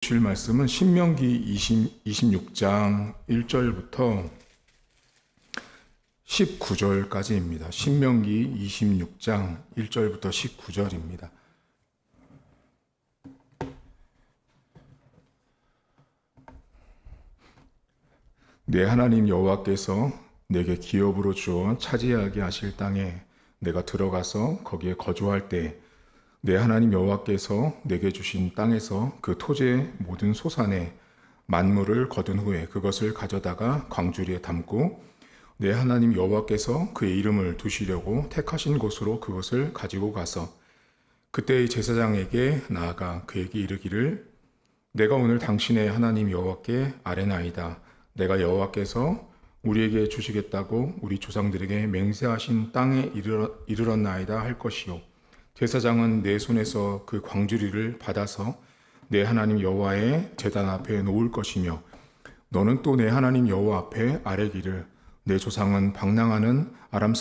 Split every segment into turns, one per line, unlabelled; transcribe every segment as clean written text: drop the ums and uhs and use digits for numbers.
주실 말씀은 신명기 26장 1절부터 19절까지입니다. 신명기 26장 1절부터 19절입니다. 내 하나님 여호와께서 내게 기업으로 주어 차지하게 하실 땅에 내가 들어가서 거기에 거주할 때 내 하나님 여호와께서 내게 주신 땅에서 그 토지의 모든 소산에 만물을 거둔 후에 그것을 가져다가 광주리에 담고 내 하나님 여호와께서 그의 이름을 두시려고 택하신 곳으로 그것을 가지고 가서 그때의 제사장에게 나아가 그에게 이르기를 내가 오늘 당신의 하나님 여호와께 아뢰나이다. 내가 여호와께서 우리에게 주시겠다고 우리 조상들에게 맹세하신 땅에 이르렀나이다 할 것이요. 제사장은 내 손에서 그 광주리를 받아서 내 하나님 여호와의 제단 앞에 놓을 것이며 너는 또 내 하나님 여호와 앞에 아뢰기를 내 조상은 방랑하는 아람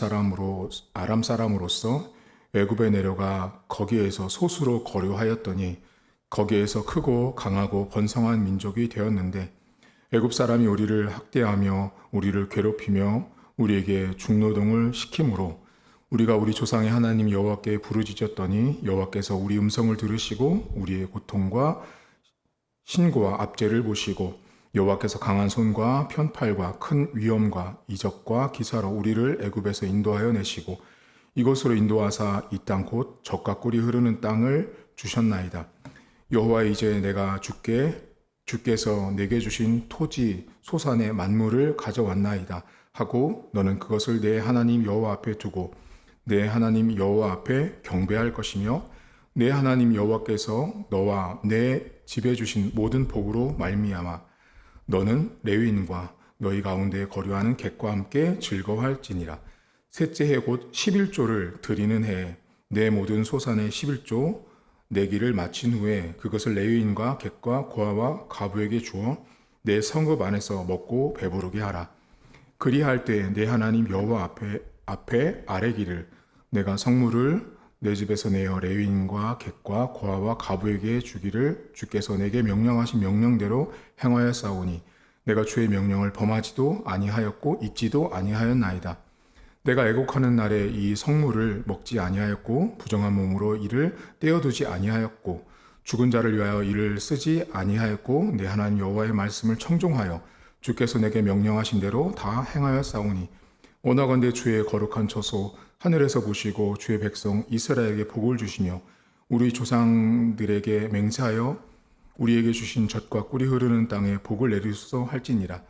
사람으로서 애굽에 내려가 거기에서 소수로 거류하였더니 거기에서 크고 강하고 번성한 민족이 되었는데 애굽 사람이 우리를 학대하며 우리를 괴롭히며 우리에게 중노동을 시키므로 우리가 우리 조상의 하나님 여호와께 부르짖었더니 여호와께서 우리 음성을 들으시고 우리의 고통과 신고와 압제를 보시고 여호와께서 강한 손과 편팔과 큰 위엄과 이적과 기사로 우리를 애굽에서 인도하여 내시고 이곳으로 인도하사 이 땅 곧 젖과 꿀이 흐르는 땅을 주셨나이다. 여호와 이제 내가 주께서 내게 주신 토지 소산의 만물을 가져왔나이다 하고 너는 그것을 내 하나님 여호와 앞에 두고 내 하나님 여호와 앞에 경배할 것이며 내 하나님 여호와께서 너와 내 집에 주신 모든 복으로 말미암아 너는 레위인과 너희 가운데 거류하는 객과 함께 즐거워할지니라. 셋째 해 곧 11조를 드리는 해에 내 모든 소산의 11조 내기를 마친 후에 그것을 레위인과 객과 고아와 과부에게 주어 내 성읍 안에서 먹고 배부르게 하라. 그리할 때 내 하나님 여호와 앞에 아뢰기를 내가 성물을 내 집에서 내어 레위인과 객과 고아와 과부에게 주기를 주께서 내게 명령하신 명령대로 행하였사오니 내가 주의 명령을 범하지도 아니하였고 잊지도 아니하였나이다. 내가 애곡하는 날에 이 성물을 먹지 아니하였고 부정한 몸으로 이를 떼어두지 아니하였고 죽은 자를 위하여 이를 쓰지 아니하였고 내 하나님 여호와의 말씀을 청종하여 주께서 내게 명령하신 대로 다 행하였사오니 원하건대 주의 거룩한 처소 하늘에서 보시고 주의 백성 이스라엘에게 복을 주시며 우리 조상들에게 맹세하여 우리에게 주신 젖과 꿀이 흐르는 땅에 복을 내리소서 할지니라.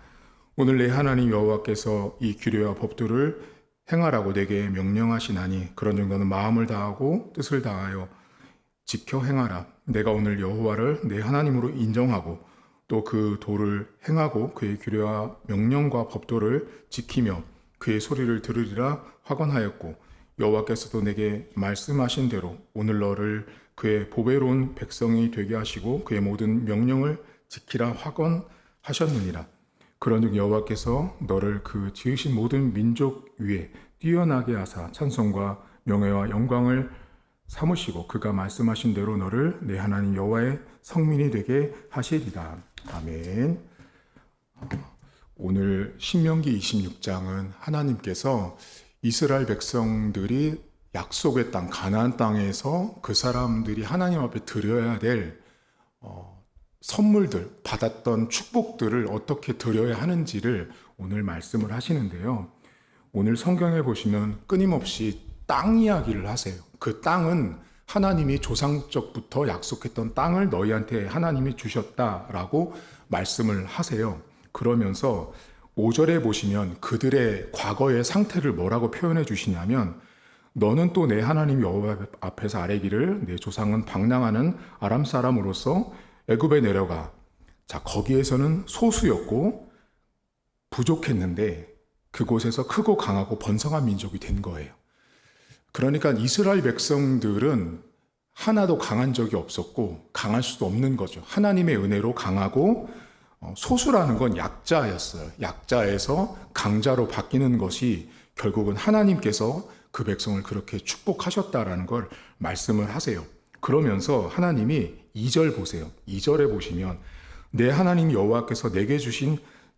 오늘 내 하나님 여호와께서 이 규례와 법도를 행하라고 내게 명령하시나니 그런즉 너는 마음을 다하고 뜻을 다하여 지켜 행하라. 내가 오늘 여호와를 내 하나님으로 인정하고 또 그 도를 행하고 그의 규례와 명령과 법도를 지키며 그의 소리를 들으리라 확언하였고 여호와께서도 내게 말씀하신 대로 오늘 너를 그의 보배로운 백성이 되게 하시고 그의 모든 명령을 지키라 확언하셨느니라. 그런즉 여호와께서 너를 그 지으신 모든 민족 위에 뛰어나게 하사 찬송과 명예와 영광을 삼으시고 그가 말씀하신 대로 너를 내 하나님 여호와의 성민이 되게 하시리라. 아멘. 오늘 신명기 26장은 하나님께서 이스라엘 백성들이 약속의 땅 가나안 땅에서 그 사람들이 하나님 앞에 드려야 될 선물들, 받았던 축복들을 어떻게 드려야 하는지를 오늘 말씀을 하시는데요. 오늘 성경에 보시면 끊임없이 땅 이야기를 하세요. 그 땅은 하나님이 조상적부터 약속했던 땅을 너희한테 하나님이 주셨다라고 말씀을 하세요. 그러면서 5절에 보시면 그들의 과거의 상태를 뭐라고 표현해 주시냐면 너는 또 내 하나님 여호와 앞에서 아뢰기를 내 조상은 방랑하는 아람 사람으로서 애굽에 내려가. 자, 거기에서는 소수였고 부족했는데 그곳에서 크고 강하고 번성한 민족이 된 거예요. 그러니까 이스라엘 백성들은 하나도 강한 적이 없었고 강할 수도 없는 거죠. 하나님의 은혜로 강하고 소수라는 건 약자였어요. 약자에서 강자로 바뀌는 것이 결국은 하나님께서 그 백성을 그렇게 축복하셨다라는 걸 말씀을 하세요. 그러면서 하나님이 2절 보세요. 2절에 보시면 내 하나님 여호와께서 내게 주신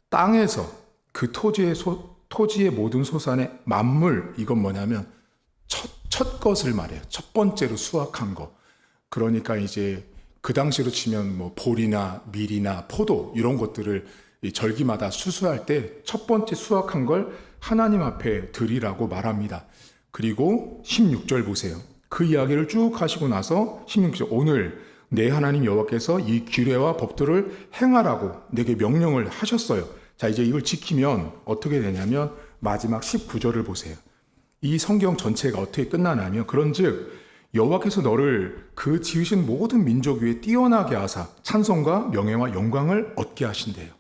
땅에서 그 토지의 모든 소산의 만물, 이건 뭐냐면 첫 것을 말해요. 첫 번째로 수확한 거. 그러니까 이제 그 당시로 치면 뭐 보리나 밀이나 포도 이런 것들을 이 절기마다 수수할 때 첫 번째 수확한 걸 하나님 앞에 드리라고 말합니다. 그리고 16절 보세요. 그 이야기를 쭉 하시고 나서 16절, 오늘 내 하나님 여호와께서 이 규례와 법들을 행하라고 내게 명령을 하셨어요. 자, 이제 이걸 지키면 어떻게 되냐면 마지막 19절을 보세요. 이 성경 전체가 어떻게 끝나냐면 그런즉 여호와께서 너를 그 지으신 모든 민족 위에 뛰어나게 하사 찬송과 명예와 영광을 얻게 하신대요.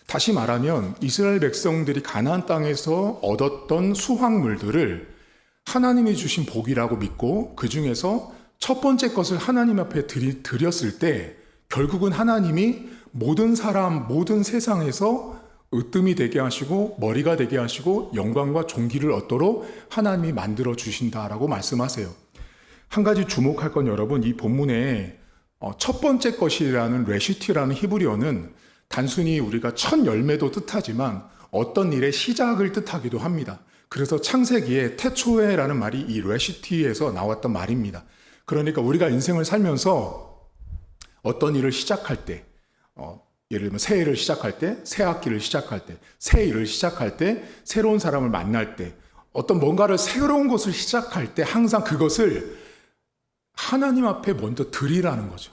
다시 말하면 이스라엘 백성들이 가나안 땅에서 얻었던 수확물들을 하나님이 주신 복이라고 믿고 그 중에서 첫 번째 것을 하나님 앞에 드렸을 때 결국은 하나님이 모든 사람, 모든 세상에서 으뜸이 되게 하시고 머리가 되게 하시고 영광과 존귀를 얻도록 하나님이 만들어 주신다라고 말씀하세요. 한 가지 주목할 건 여러분, 이 본문에 첫 번째 것이라는 레시티라는 히브리어는 단순히 우리가 첫 열매도 뜻하지만 어떤 일의 시작을 뜻하기도 합니다. 그래서 창세기에 태초에라는 말이 이 레시티에서 나왔던 말입니다. 그러니까 우리가 인생을 살면서 어떤 일을 시작할 때, 예를 들면 새해를 시작할 때, 새 학기를 시작할 때, 새 일을 시작할 때, 새로운 사람을 만날 때, 어떤 뭔가를 새로운 것을 시작할 때 항상 그것을 하나님 앞에 먼저 드리라는 거죠.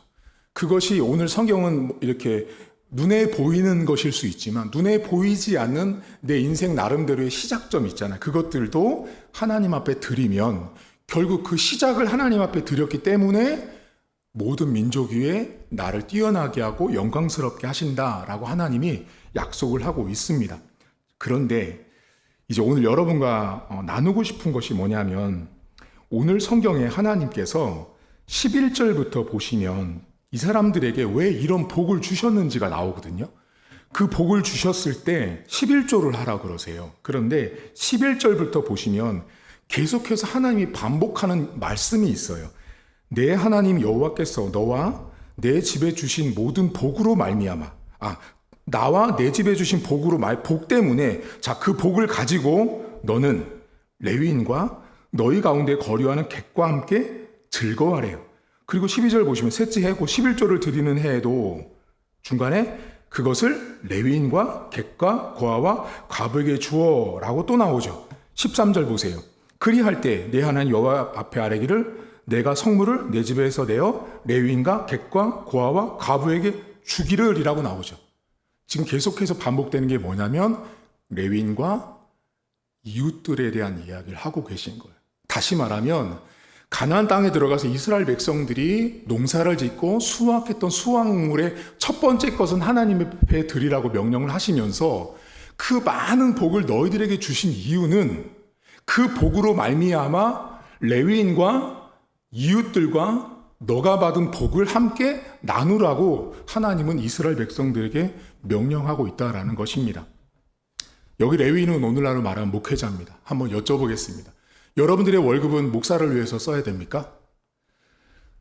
그것이 오늘 성경은 이렇게 눈에 보이는 것일 수 있지만 눈에 보이지 않는 내 인생 나름대로의 시작점이 있잖아요. 그것들도 하나님 앞에 드리면 결국 그 시작을 하나님 앞에 드렸기 때문에 모든 민족 위에 나를 뛰어나게 하고 영광스럽게 하신다라고 하나님이 약속을 하고 있습니다. 그런데 이제 오늘 여러분과 나누고 싶은 것이 뭐냐면 오늘 성경에 하나님께서 11절부터 보시면 이 사람들에게 왜 이런 복을 주셨는지가 나오거든요. 그 복을 주셨을 때 11조를 하라 그러세요. 그런데 11절부터 보시면 계속해서 하나님이 반복하는 말씀이 있어요. 내 하나님 여호와께서 너와 내 집에 주신 모든 복으로 말미암아, 나와 내 집에 주신 복 때문에 자, 그 복을 가지고 너는 레위인과 너희 가운데 거류하는 객과 함께 즐거워하래요. 그리고 12절 보시면 셋째 해고 11조를 드리는 해에도 중간에 그것을 레위인과 객과 고아와 과부에게 주어 라고 또 나오죠. 13절 보세요. 그리할 때 내 하나님 여호와 앞에 아뢰기를 내가 성물을 내 집에서 내어 레위인과 객과 고아와 과부에게 주기를 이라고 나오죠. 지금 계속해서 반복되는 게 뭐냐면 레위인과 이웃들에 대한 이야기를 하고 계신 거예요. 다시 말하면 가나안 땅에 들어가서 이스라엘 백성들이 농사를 짓고 수확했던 수확물의 첫 번째 것은 하나님 앞에 드리라고 명령을 하시면서 그 많은 복을 너희들에게 주신 이유는 그 복으로 말미암아 레위인과 이웃들과 너가 받은 복을 함께 나누라고 하나님은 이스라엘 백성들에게 명령하고 있다라는 것입니다. 여기 레위인은 오늘날로 말하면 목회자입니다. 한번 여쭤보겠습니다. 여러분들의 월급은 목사를 위해서 써야 됩니까?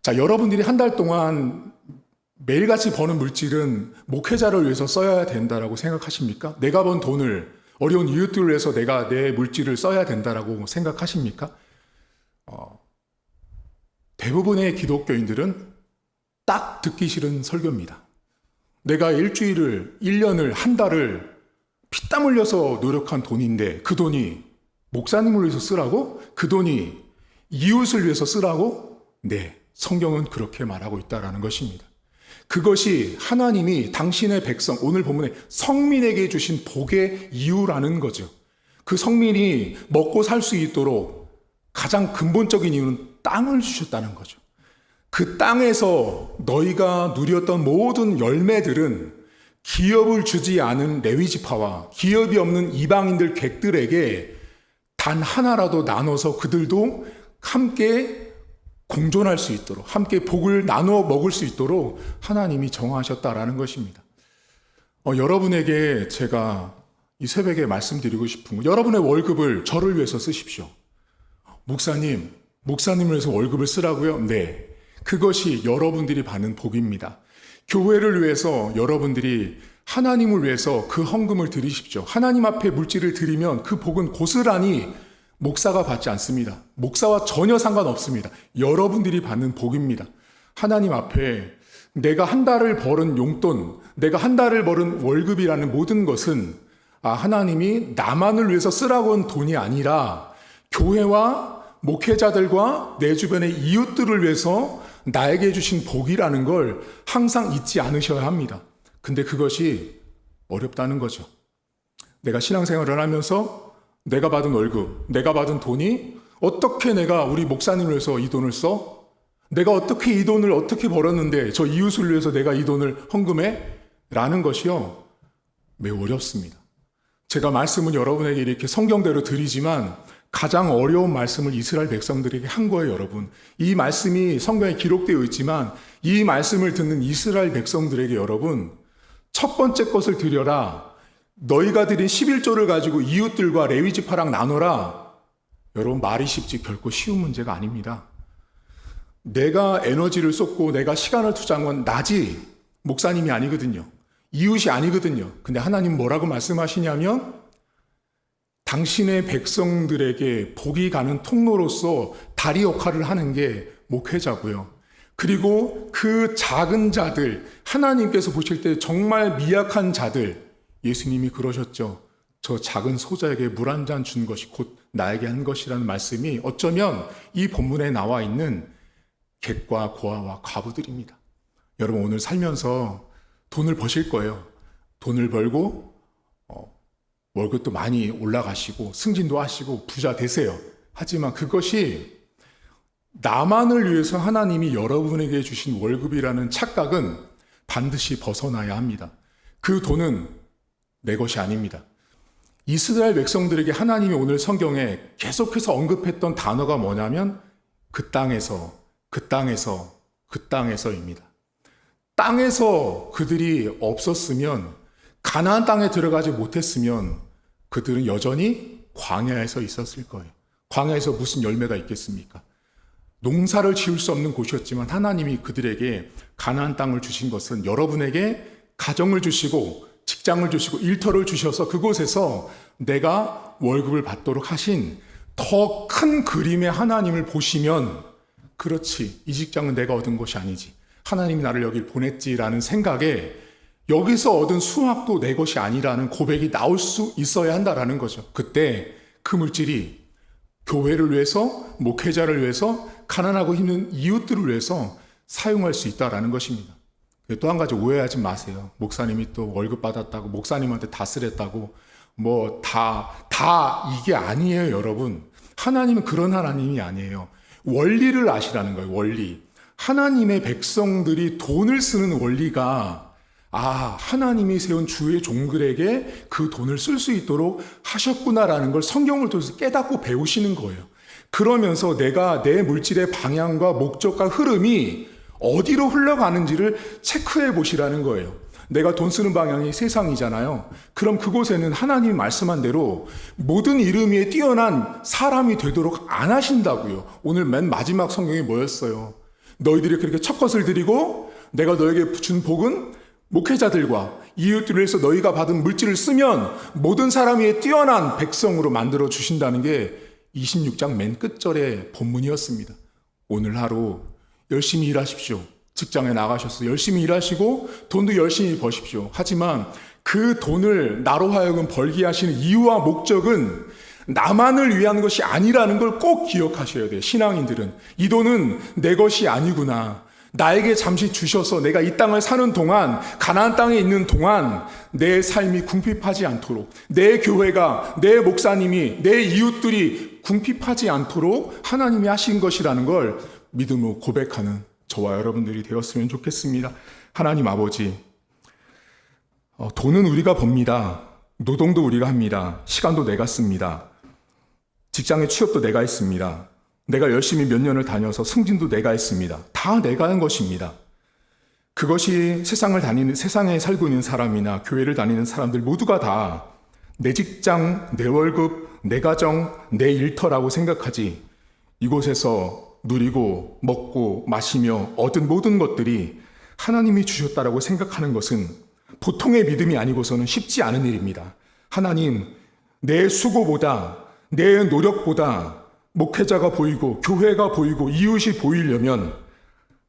자, 여러분들이 한 달 동안 매일같이 버는 물질은 목회자를 위해서 써야 된다라고 생각하십니까? 내가 번 돈을 어려운 이웃들을 위해서 내가 내 물질을 써야 된다라고 생각하십니까? 대부분의 기독교인들은 딱 듣기 싫은 설교입니다. 내가 일주일을, 1년을, 한 달을 피땀 흘려서 노력한 돈인데 그 돈이 목사님을 위해서 쓰라고? 그 돈이 이웃을 위해서 쓰라고? 네, 성경은 그렇게 말하고 있다는 것입니다. 그것이 하나님이 당신의 백성, 오늘 본문에 성민에게 주신 복의 이유라는 거죠. 그 성민이 먹고 살 수 있도록 가장 근본적인 이유는 땅을 주셨다는 거죠. 그 땅에서 너희가 누렸던 모든 열매들은 기업을 주지 않은 레위 지파와 기업이 없는 이방인들 객들에게 단 하나라도 나눠서 그들도 함께 공존할 수 있도록 함께 복을 나누어 먹을 수 있도록 하나님이 정하셨다라는 것입니다. 여러분에게 제가 이 새벽에 말씀드리고 싶은 거, 여러분의 월급을 저를 위해서 쓰십시오. 목사님을 위해서 월급을 쓰라고요? 네. 그것이 여러분들이 받는 복입니다. 교회를 위해서 여러분들이 하나님을 위해서 그 헌금을 드리십시오. 하나님 앞에 물질을 드리면 그 복은 고스란히 목사가 받지 않습니다. 목사와 전혀 상관없습니다. 여러분들이 받는 복입니다. 하나님 앞에 내가 한 달을 벌은 용돈, 내가 한 달을 벌은 월급이라는 모든 것은 하나님이 나만을 위해서 쓰라고 한 돈이 아니라 교회와 목회자들과 내 주변의 이웃들을 위해서 나에게 주신 복이라는 걸 항상 잊지 않으셔야 합니다. 근데 그것이 어렵다는 거죠. 내가 신앙생활을 하면서 내가 받은 월급, 내가 받은 돈이 어떻게 내가 우리 목사님을 위해서 이 돈을 써? 내가 어떻게 이 돈을 어떻게 벌었는데 저 이웃을 위해서 내가 이 돈을 헌금해? 라는 것이요. 매우 어렵습니다. 제가 말씀은 여러분에게 이렇게 성경대로 드리지만 가장 어려운 말씀을 이스라엘 백성들에게 한 거예요, 여러분. 이 말씀이 성경에 기록되어 있지만 이 말씀을 듣는 이스라엘 백성들에게 여러분, 첫 번째 것을 드려라. 너희가 드린 11조를 가지고 이웃들과 레위 지파랑 나눠라. 여러분, 말이 쉽지 결코 쉬운 문제가 아닙니다. 내가 에너지를 쏟고 내가 시간을 투자한 건 나지 목사님이 아니거든요. 이웃이 아니거든요. 근데 하나님 뭐라고 말씀하시냐면 당신의 백성들에게 복이 가는 통로로서 다리 역할을 하는 게 목회자고요. 그리고 그 작은 자들, 하나님께서 보실 때 정말 미약한 자들, 예수님이 그러셨죠. 저 작은 소자에게 물 한 잔 준 것이 곧 나에게 한 것이라는 말씀이 어쩌면 이 본문에 나와 있는 객과 고아와 과부들입니다. 여러분 오늘 살면서 돈을 버실 거예요. 돈을 벌고 월급도 많이 올라가시고 승진도 하시고 부자 되세요. 하지만 그것이 나만을 위해서 하나님이 여러분에게 주신 월급이라는 착각은 반드시 벗어나야 합니다. 그 돈은 내 것이 아닙니다. 이스라엘 백성들에게 하나님이 오늘 성경에 계속해서 언급했던 단어가 뭐냐면 그 땅에서입니다. 땅에서 그들이 없었으면 가나안 땅에 들어가지 못했으면 그들은 여전히 광야에서 있었을 거예요. 광야에서 무슨 열매가 있겠습니까? 농사를 지을 수 없는 곳이었지만 하나님이 그들에게 가나안 땅을 주신 것은 여러분에게 가정을 주시고 직장을 주시고 일터를 주셔서 그곳에서 내가 월급을 받도록 하신 더 큰 그림의 하나님을 보시면 그렇지, 이 직장은 내가 얻은 것이 아니지, 하나님이 나를 여길 보냈지라는 생각에 여기서 얻은 수확도 내 것이 아니라는 고백이 나올 수 있어야 한다라는 거죠. 그때 그 물질이 교회를 위해서, 목회자를 위해서, 가난하고 힘든 이웃들을 위해서 사용할 수 있다라는 것입니다. 또 한 가지 오해하지 마세요. 목사님이 또 월급 받았다고, 목사님한테 다 쓰랬다고, 다 이게 아니에요, 여러분. 하나님은 그런 하나님이 아니에요. 원리를 아시라는 거예요, 원리. 하나님의 백성들이 돈을 쓰는 원리가 하나님이 세운 주의 종들에게 그 돈을 쓸 수 있도록 하셨구나라는 걸 성경을 통해서 깨닫고 배우시는 거예요. 그러면서 내가 내 물질의 방향과 목적과 흐름이 어디로 흘러가는지를 체크해 보시라는 거예요. 내가 돈 쓰는 방향이 세상이잖아요. 그럼 그곳에는 하나님이 말씀한 대로 모든 이름 위에 뛰어난 사람이 되도록 안 하신다고요. 오늘 맨 마지막 성경이 뭐였어요? 너희들이 그렇게 첫 것을 드리고 내가 너에게 준 복은 목회자들과 이웃들을 위해서 너희가 받은 물질을 쓰면 모든 사람 위에 뛰어난 백성으로 만들어 주신다는 게 26장 맨 끝절의 본문이었습니다. 오늘 하루 열심히 일하십시오. 직장에 나가셔서 열심히 일하시고 돈도 열심히 버십시오. 하지만 그 돈을 나로 하여금 벌게 하시는 이유와 목적은 나만을 위한 것이 아니라는 걸 꼭 기억하셔야 돼요. 신앙인들은 이 돈은 내 것이 아니구나. 나에게 잠시 주셔서 내가 이 땅을 사는 동안, 가나안 땅에 있는 동안 내 삶이 궁핍하지 않도록, 내 교회가, 내 목사님이, 내 이웃들이 궁핍하지 않도록 하나님이 하신 것이라는 걸 믿음으로 고백하는 저와 여러분들이 되었으면 좋겠습니다. 하나님 아버지, 돈은 우리가 법니다. 노동도 우리가 합니다. 시간도 내가 씁니다. 직장의 취업도 내가 했습니다. 내가 열심히 몇 년을 다녀서 승진도 내가 했습니다. 다 내가 한 것입니다. 그것이 세상에 살고 있는 사람이나 교회를 다니는 사람들 모두가 다 내 직장, 내 월급, 내 가정, 내 일터라고 생각하지, 이곳에서 누리고 먹고 마시며 얻은 모든 것들이 하나님이 주셨다라고 생각하는 것은 보통의 믿음이 아니고서는 쉽지 않은 일입니다. 하나님, 내 수고보다 내 노력보다 목회자가 보이고 교회가 보이고 이웃이 보이려면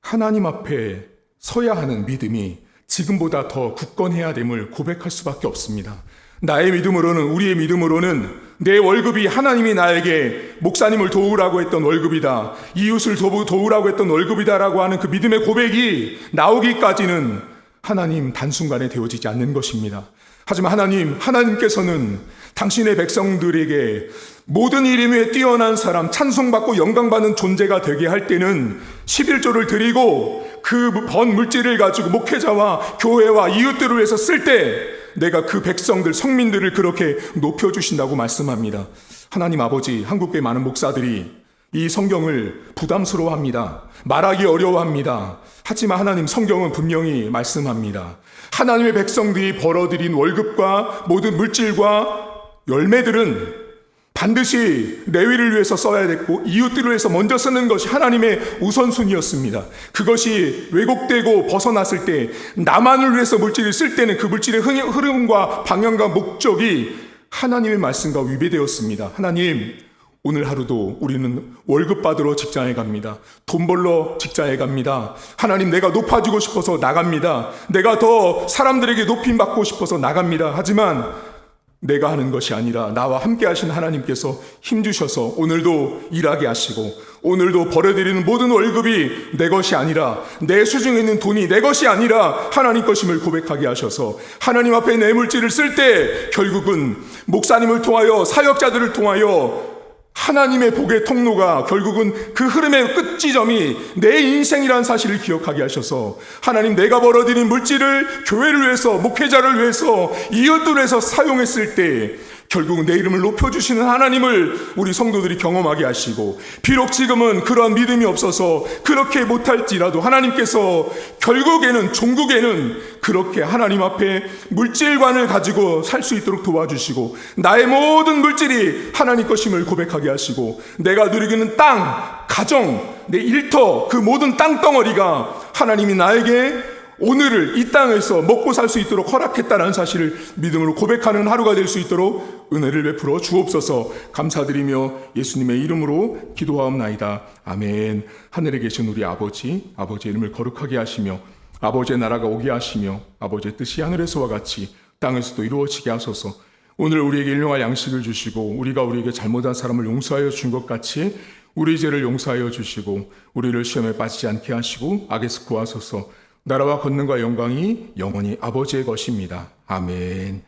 하나님 앞에 서야 하는 믿음이 지금보다 더 굳건해야 됨을 고백할 수밖에 없습니다. 나의 믿음으로는, 우리의 믿음으로는 내 월급이 하나님이 나에게 목사님을 도우라고 했던 월급이다, 이웃을 도우라고 했던 월급이다라고 하는 그 믿음의 고백이 나오기까지는 하나님 단순간에 되어지지 않는 것입니다. 하지만 하나님께서는 당신의 백성들에게 모든 이름에 뛰어난 사람, 찬송받고 영광받는 존재가 되게 할 때는 11조를 드리고 그 번 물질을 가지고 목회자와 교회와 이웃들을 위해서 쓸 때 내가 그 백성들, 성민들을 그렇게 높여주신다고 말씀합니다. 하나님 아버지, 한국교회 많은 목사들이 이 성경을 부담스러워합니다. 말하기 어려워합니다. 하지만 하나님, 성경은 분명히 말씀합니다. 하나님의 백성들이 벌어들인 월급과 모든 물질과 열매들은 반드시 레위를 위해서 써야 됐고 이웃들을 위해서 먼저 쓰는 것이 하나님의 우선순위였습니다. 그것이 왜곡되고 벗어났을 때, 나만을 위해서 물질을 쓸 때는 그 물질의 흐름과 방향과 목적이 하나님의 말씀과 위배되었습니다. 하나님, 오늘 하루도 우리는 월급 받으러 직장에 갑니다. 돈 벌러 직장에 갑니다. 하나님, 내가 높아지고 싶어서 나갑니다. 내가 더 사람들에게 높임 받고 싶어서 나갑니다. 하지만 내가 하는 것이 아니라 나와 함께 하신 하나님께서 힘주셔서 오늘도 일하게 하시고, 오늘도 벌어들이는 모든 월급이 내 것이 아니라, 내 수중에 있는 돈이 내 것이 아니라 하나님 것임을 고백하게 하셔서 하나님 앞에 내 물질을 쓸 때 결국은 목사님을 통하여, 사역자들을 통하여 하나님의 복의 통로가, 결국은 그 흐름의 끝지점이 내 인생이라는 사실을 기억하게 하셔서 하나님, 내가 벌어들인 물질을 교회를 위해서, 목회자를 위해서, 이웃들을 위해서 사용했을 때 결국은 내 이름을 높여주시는 하나님을 우리 성도들이 경험하게 하시고, 비록 지금은 그러한 믿음이 없어서 그렇게 못할지라도 하나님께서 결국에는, 종국에는 그렇게 하나님 앞에 물질관을 가지고 살 수 있도록 도와주시고, 나의 모든 물질이 하나님 것임을 고백하게 하시고, 내가 누리고 있는 땅, 가정, 내 일터, 그 모든 땅덩어리가 하나님이 나에게 오늘을 이 땅에서 먹고 살 수 있도록 허락했다는 사실을 믿음으로 고백하는 하루가 될 수 있도록 은혜를 베풀어 주옵소서. 감사드리며 예수님의 이름으로 기도하옵나이다. 아멘. 하늘에 계신 우리 아버지, 아버지의 이름을 거룩하게 하시며 아버지의 나라가 오게 하시며 아버지의 뜻이 하늘에서와 같이 땅에서도 이루어지게 하소서. 오늘 우리에게 일용할 양식을 주시고, 우리가 우리에게 잘못한 사람을 용서하여 준 것 같이 우리 죄를 용서하여 주시고, 우리를 시험에 빠지지 않게 하시고 악에서 구하소서. 나라와 권능과 영광이 영원히 아버지의 것입니다. 아멘.